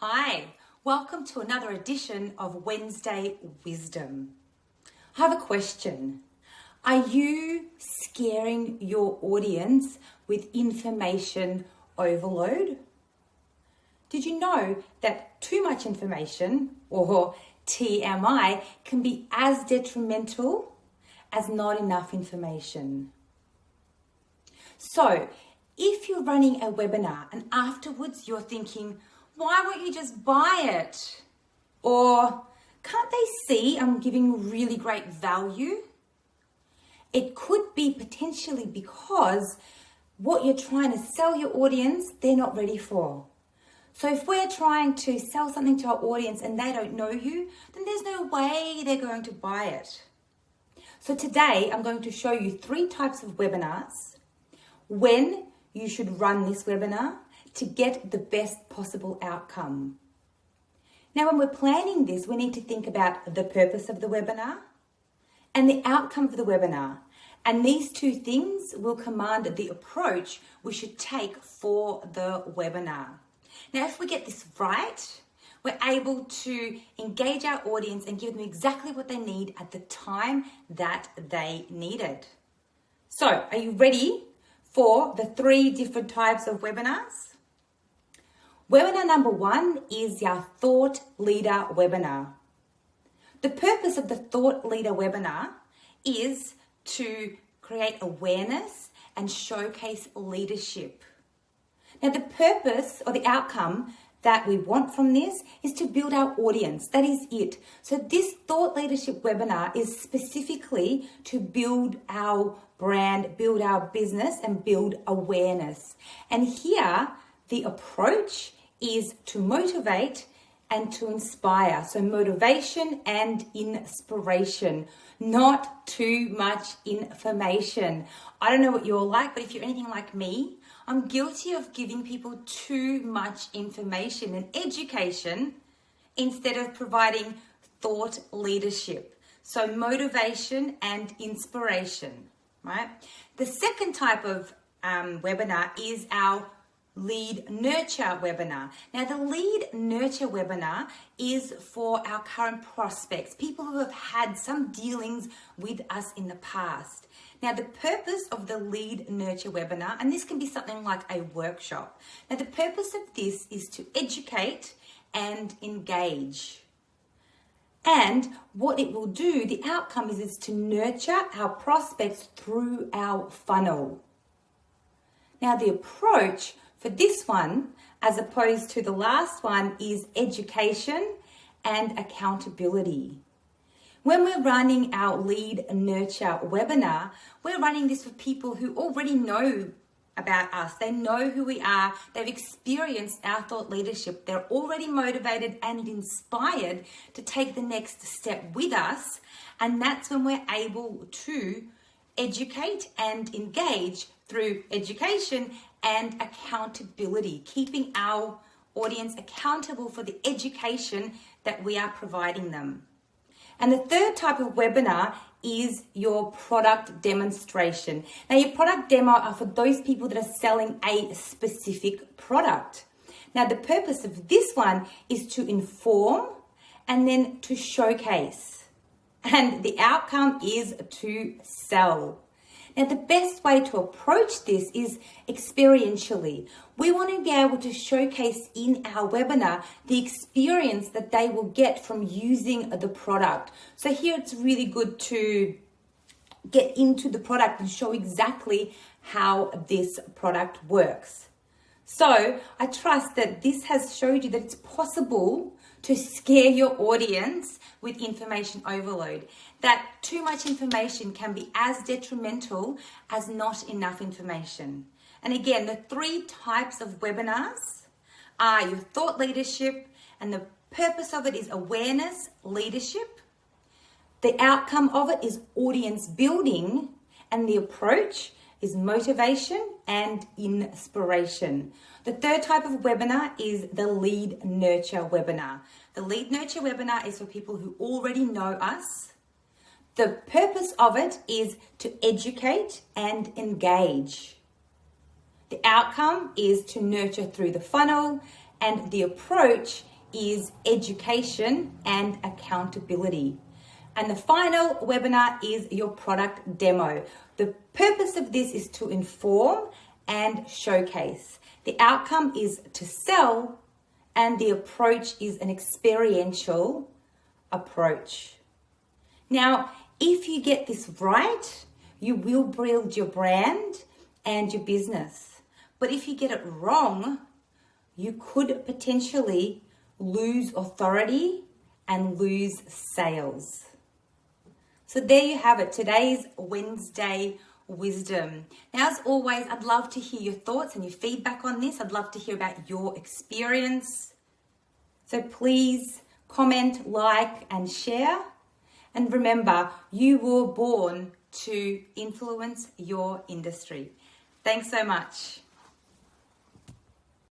Hi, welcome to another edition of Wednesday Wisdom. I have a question. Are you scaring your audience with information overload? Did you know that too much information, or TMI, can be as detrimental as not enough information? So, if you're running a webinar and afterwards you're thinking, why won't you just buy it? Or can't they see I'm giving really great value? It could be potentially because what you're trying to sell your audience, they're not ready for. So if we're trying to sell something to our audience and they don't know you, then there's no way they're going to buy it. So today I'm going to show you 3 types of webinars, when you should run this webinar to get the best possible outcome. Now, when we're planning this, we need to think about the purpose of the webinar and the outcome of the webinar. And these 2 things will command the approach we should take for the webinar. Now, if we get this right, we're able to engage our audience and give them exactly what they need at the time that they need it. So, are you ready for the 3 different types of webinars? Webinar number 1 is your Thought Leader webinar. The purpose of the Thought Leader webinar is to create awareness and showcase leadership. Now, the purpose or the outcome that we want from this is to build our audience. That is it. So this Thought Leadership webinar is specifically to build our brand, build our business, and build awareness. And here, the approach is to motivate and to inspire. So motivation and inspiration, not too much information. I don't know what you're like, but if you're anything like me, I'm guilty of giving people too much information and education instead of providing thought leadership. So motivation and inspiration, right? The second type of webinar is our Lead Nurture webinar. Now, the Lead Nurture webinar is for our current prospects, people who have had some dealings with us in the past. Now, the purpose of the Lead Nurture webinar, and this can be something like a workshop. Now, the purpose of this is to educate and engage. And what it will do, the outcome is to nurture our prospects through our funnel. Now, the approach for this one, as opposed to the last one, is education and accountability. When we're running our Lead Nurture webinar, we're running this for people who already know about us. They know who we are. They've experienced our thought leadership. They're already motivated and inspired to take the next step with us. And that's when we're able to educate and engage through education and accountability, keeping our audience accountable for the education that we are providing them. And the third type of webinar is your product demonstration. Now, your product demo are for those people that are selling a specific product. Now, the purpose of this one is to inform and then to showcase. And the outcome is to sell. Now, the best way to approach this is experientially. We want to be able to showcase in our webinar the experience that they will get from using the product. So here it's really good to get into the product and show exactly how this product works. So I trust that this has showed you that it's possible to scare your audience with information overload. That too much information can be as detrimental as not enough information. And again, the 3 types of webinars are your thought leadership, and the purpose of it is awareness, leadership. The outcome of it is audience building, and the approach is motivation and inspiration. The third type of webinar is the Lead Nurture webinar. The Lead Nurture webinar is for people who already know us. The purpose of it is to educate and engage. The outcome is to nurture through the funnel, and the approach is education and accountability. And the final webinar is your product demo. The purpose of this is to inform and showcase. The outcome is to sell, and the approach is an experiential approach. Now, if you get this right, you will build your brand and your business. But if you get it wrong, you could potentially lose authority and lose sales. So there you have it, today's Wednesday wisdom. Now, as always, I'd love to hear your thoughts and your feedback on this. I'd love to hear about your experience. So please comment, like, and share. And remember, you were born to influence your industry. Thanks so much.